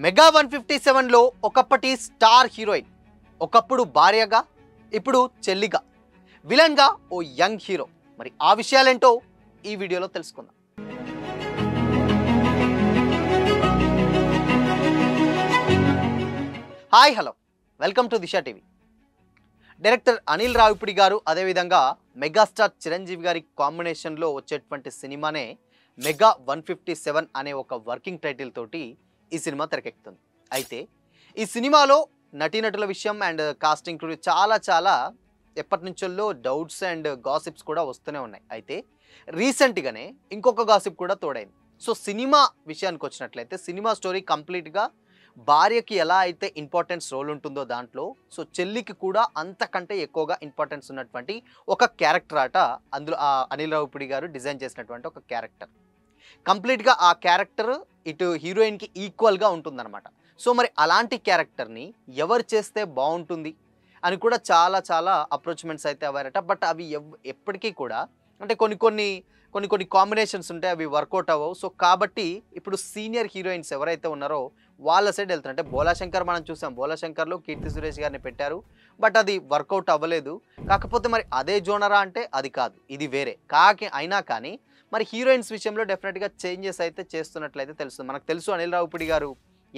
Mega 157లో ఒకప్పటి star heroine, ఒకప్పుడు భార్యగా, ఇప్పుడు చెల్లిగా, విలన్గా ఓ యంగ్ హీరో. మరి ఆ విషయాలేంటో ఈ వీడియోలో తెలుసుకుందాం. Hi hello, welcome to Disha TV. Director Anil Ravipudi గారు, అదేవిధంగా మెగాస్టార్ చిరంజీవి గారి కాంబినేషన్లో వచ్చేటువంటి సినిమానే మెగా 157 అనే ఒక వర్కింగ్ టైటిల్ తోటి ఈ సినిమా తెరకెక్కుతుంది. అయితే ఈ సినిమాలో నటీనటుల విషయం అండ్ కాస్టింగ్ చాలా ఎప్పటి నుంచో డౌట్స్ అండ్ గాసిప్స్ కూడా వస్తూనే ఉన్నాయి. అయితే రీసెంట్గానే ఇంకొక గాసిప్ కూడా తోడైంది. సో సినిమా విషయానికి వచ్చినట్లయితే సినిమా స్టోరీ కంప్లీట్గా భార్యకి ఎలా అయితే ఇంపార్టెన్స్ రోల్ ఉంటుందో దాంట్లో, సో చెల్లికి కూడా అంతకంటే ఎక్కువగా ఇంపార్టెన్స్ ఉన్నటువంటి ఒక క్యారెక్టర్ ఆట అందులో అనిల్ రావిపూడి గారు డిజైన్ చేసినటువంటి ఒక క్యారెక్టర్. కంప్లీట్గా ఆ క్యారెక్టర్ ఇటు హీరోయిన్కి ఈక్వల్గా ఉంటుందన్నమాట. సో మరి అలాంటి క్యారెక్టర్ని ఎవరు చేస్తే బాగుంటుంది అని కూడా చాలా అప్రోచ్మెంట్స్ అయితే అవ్వారట. బట్ అవి ఎప్పటికీ కూడా అంటే కొన్ని కాంబినేషన్స్ ఉంటాయి, అవి వర్కౌట్ అవ్వవు. సో కాబట్టి ఇప్పుడు సీనియర్ హీరోయిన్స్ ఎవరైతే ఉన్నారో వాళ్ళ సైడ్ వెళ్తారు. అంటే బోలాశంకర్ మనం చూసాం, బోలాశంకర్లో కీర్తి సురేష్ గారిని పెట్టారు, బట్ అది వర్కౌట్ అవ్వలేదు. కాకపోతే మరి అదే జోనరా అంటే అది కాదు, ఇది వేరే అయినా కానీ మరి హీరోయిన్స్ విషయంలో డెఫినెట్గా చేంజెస్ అయితే చేస్తున్నట్లయితే తెలుస్తుంది. మనకు తెలుసు అనిల్ రావిపూడి గారు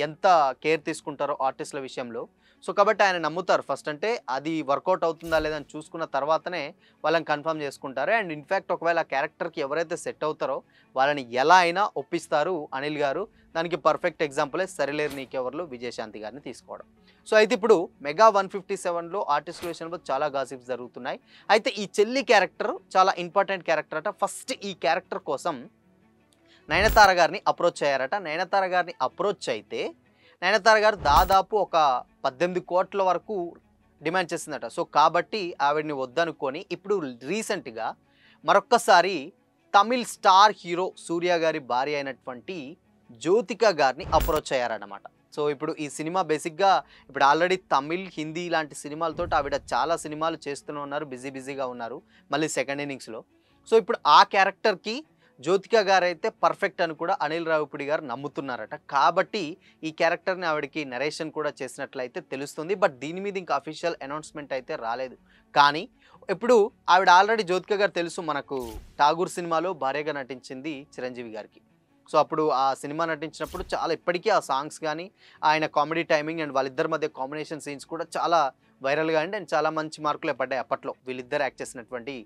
ఎంత కేర్ తీసుకుంటారో ఆర్టిస్టుల విషయంలో. సో కాబట్టి ఆయన నమ్ముతారు ఫస్ట్, అంటే అది వర్కౌట్ అవుతుందా లేదని చూసుకున్న తర్వాతనే వాళ్ళని కన్ఫర్మ్ చేసుకుంటారు. అండ్ ఇన్ఫ్యాక్ట్ ఒకవేళ ఆ క్యారెక్టర్కి ఎవరైతే సెట్ అవుతారో వాళ్ళని ఎలా అయినా ఒప్పిస్తారు అనిల్ గారు. దానికి పర్ఫెక్ట్ ఎగ్జాంపులే సరిలేరు నీకెవర్లో విజయశాంతి గారిని తీసుకోవడం. సో అయితే ఇప్పుడు మెగా 157లో ఆర్టిస్టుల విషయంలో చాలా గాసిప్స్ జరుగుతున్నాయి. అయితే ఈ చెల్లి క్యారెక్టర్ చాలా ఇంపార్టెంట్ క్యారెక్టర్ అట. ఫస్ట్ ఈ క్యారెక్టర్ కోసం నయనతార గారిని అప్రోచ్ అయ్యారట. నయనతార గారిని అప్రోచ్ అయితే నయనతార గారు దాదాపు ఒక 18 కోట్ల వరకు డిమాండ్ చేసిందట. సో కాబట్టి ఆవిడని వద్దనుకొని ఇప్పుడు రీసెంట్గా మరొక్కసారి తమిళ్ స్టార్ హీరో సూర్య గారి భార్య అయినటువంటి జ్యోతిక గారిని అప్రోచ్ అయ్యారన్నమాట. సో ఇప్పుడు ఈ సినిమా బేసిక్గా ఇప్పుడు ఆల్రెడీ తమిళ్, హిందీ లాంటి సినిమాలతో ఆవిడ చాలా సినిమాలు చేస్తూనే ఉన్నారు, బిజీగా ఉన్నారు మళ్ళీ సెకండ్ ఇన్నింగ్స్లో. సో ఇప్పుడు ఆ క్యారెక్టర్కి జ్యోతిక గారు అయితే పర్ఫెక్ట్ అని కూడా అనిల్ రావిపూడి గారు నమ్ముతున్నారట. కాబట్టి ఈ క్యారెక్టర్ని ఆవిడకి నరేషన్ కూడా చేసినట్లయితే తెలుస్తుంది. బట్ దీని మీద ఇంకా అఫీషియల్ అనౌన్స్మెంట్ అయితే రాలేదు. కానీ ఇప్పుడు ఆవిడ ఆల్రెడీ జ్యోతిక గారు తెలుసు, మనకు ఠాగూర్ సినిమాలో భార్యగా నటించింది చిరంజీవి గారికి. సో అప్పుడు ఆ సినిమా నటించినప్పుడు చాలా ఇప్పటికీ ఆ సాంగ్స్ కానీ ఆయన కామెడీ టైమింగ్ అండ్ వాళ్ళిద్దరి మధ్య కాంబినేషన్ సీన్స్ కూడా చాలా వైరల్గా అండ్ చాలా మంచి మార్కులే పడ్డాయి అప్పట్లో వీళ్ళిద్దరు యాక్ట్ చేసినటువంటి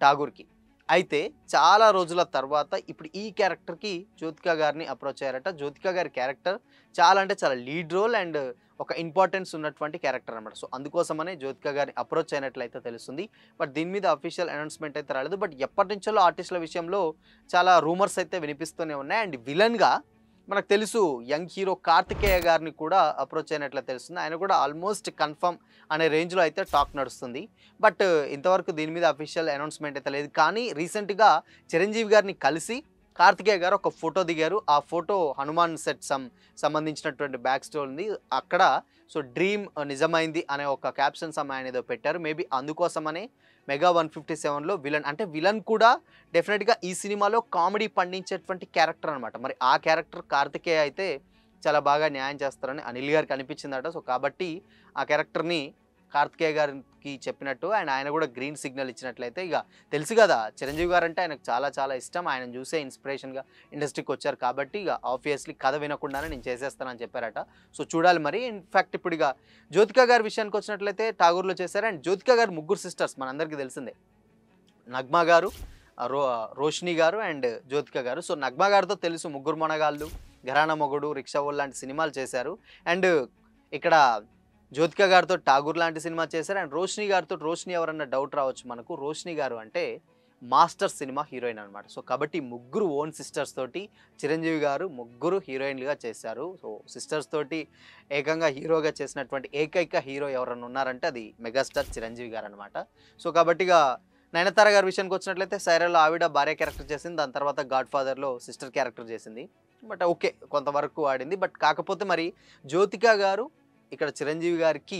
ఠాగూర్కి. అయితే చాలా రోజుల తర్వాత ఇప్పుడు ఈ క్యారెక్టర్కి జ్యోతిక గారిని అప్రోచ్ అయ్యారట. జ్యోతిక గారి క్యారెక్టర్ చాలా లీడ్ రోల్ అండ్ ఒక ఇంపార్టెన్స్ ఉన్నటువంటి క్యారెక్టర్ అనమాట. సో అందుకోసమనే జ్యోతిక గారిని అప్రోచ్ అయినట్లయితే తెలుస్తుంది. బట్ దీని మీద అఫీషియల్ అనౌన్స్మెంట్ అయితే రాలేదు. బట్ ఎప్పటి నుంచో ఆర్టిస్టుల విషయంలో చాలా రూమర్స్ అయితే వినిపిస్తూనే ఉన్నాయి. అండ్ విలన్గా మనకు తెలుసు యంగ్ హీరో కార్తికేయ గారిని కూడా అప్రోచ్ అయినట్లు తెలుస్తుంది. ఆయన కూడా ఆల్మోస్ట్ కన్ఫర్మ్ అనే రేంజ్లో అయితే టాక్ నడుస్తుంది. బట్ ఇంతవరకు దీని మీద అఫీషియల్ అనౌన్స్మెంట్ అయితే లేదు. కానీ రీసెంట్గా చిరంజీవి గారిని కలిసి కార్తికేయ గారు ఒక ఫోటో దిగారు. ఆ ఫోటో హనుమాన్ సెట్ సంబంధించినటువంటి బ్యాక్ స్టోరీ ఉంది అక్కడ. సో డ్రీమ్ నిజమైంది అనే ఒక క్యాప్షన్ ఆయన ఏదో పెట్టారు. మేబీ అందుకోసమనే మెగా 157లో విలన్, అంటే విలన్ కూడా డెఫినెట్గా ఈ సినిమాలో కామెడీ పండించేటువంటి క్యారెక్టర్ అనమాట. మరి ఆ క్యారెక్టర్ కార్తికేయ అయితే చాలా బాగా న్యాయం చేస్తారని అనిల్ గారికి అనిపించిందట. సో కాబట్టి ఆ క్యారెక్టర్ని కార్తికేయ గారికి చెప్పినట్టు అండ్ ఆయన కూడా గ్రీన్ సిగ్నల్ ఇచ్చినట్లయితే, ఇక తెలుసు కదా చిరంజీవి గారు అంటే ఆయనకు చాలా ఇష్టం, ఆయన చూసే ఇన్స్పిరేషన్గా ఇండస్ట్రీకి వచ్చారు. కాబట్టి ఇక ఆబ్వియస్లీ కథ వినకుండానే నేను చేసేస్తానని చెప్పారట. సో చూడాలి మరి. ఇన్ఫ్యాక్ట్ ఇప్పుడు ఇక జ్యోతిక గారి విషయానికి వచ్చినట్లయితే ఠాగూర్లో చేశారు. అండ్ జ్యోతిక గారు ముగ్గురు సిస్టర్స్ మనందరికీ తెలిసిందే, నగ్మా గారు, రోషిని గారు అండ్ జ్యోతిక గారు. సో నగ్మా గారితో తెలుసు, ముగ్గురు మనగాళ్ళు, ఘరానా మొగుడు, రిక్షావోల్ లాంటి సినిమాలు చేశారు. అండ్ ఇక్కడ జ్యోతిక గారితో ఠాగూర్ లాంటి సినిమా చేశారు. అండ్ రోషిని గారితో, రోషిని ఎవరన్నా డౌట్ రావచ్చు మనకు, రోషిని గారు అంటే మాస్టర్ సినిమా హీరోయిన్ అనమాట. సో కాబట్టి ముగ్గురు ఓన్ సిస్టర్స్ తోటి చిరంజీవి గారు ముగ్గురు హీరోయిన్లుగా చేశారు. సో సిస్టర్స్ తోటి ఏకంగా హీరోగా చేసినటువంటి ఏకైక హీరో ఎవరన్నా ఉన్నారంటే అది మెగాస్టార్ చిరంజీవి గారు అనమాట. సో కాబట్టి ఇక నయనతార గారి విషయానికి వచ్చినట్లయితే సైరాలో ఆవిడ భార్య క్యారెక్టర్ చేసింది, దాని తర్వాత గాడ్ ఫాదర్లో సిస్టర్ క్యారెక్టర్ చేసింది. బట్ ఓకే, కొంతవరకు ఆడింది. బట్ కాకపోతే మరి జ్యోతిక గారు ఇక్కడ చిరంజీవి గారికి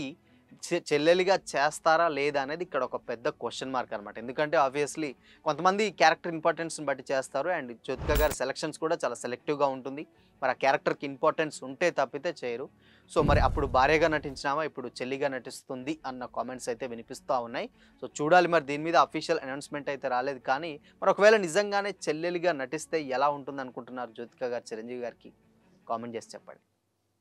చెల్లెలిగా చేస్తారా లేదా అనేది ఇక్కడ ఒక పెద్ద క్వశ్చన్ మార్క్ అనమాట. ఎందుకంటే ఆబ్వియస్లీ కొంతమంది క్యారెక్టర్ ఇంపార్టెన్స్ని బట్టి చేస్తారు. అండ్ జ్యోతిక గారి సెలక్షన్స్ కూడా చాలా సెలెక్టివ్గా ఉంటుంది. మరి ఆ క్యారెక్టర్‌కి ఇంపార్టెన్స్ ఉంటే తప్పితే చేయరు. సో, మరి అప్పుడు భార్యగా నటించినామా, ఇప్పుడు చెల్లిగా నటిస్తుంది అన్న కామెంట్స్ అయితే వినిపిస్తా ఉన్నాయి. సో, చూడాలి మరి దీని మీద అఫీషియల్ అనౌన్స్‌మెంట్ అయితే రాలేదు కానీ, మరి ఒకవేళ నిజంగానే చెల్లెలిగా నటిస్తే ఎలా ఉంటుందనుకుంటున్నారు జ్యోతిక గారు చిరంజీవి గారికి? కామెంట్ చేసి చెప్పండి.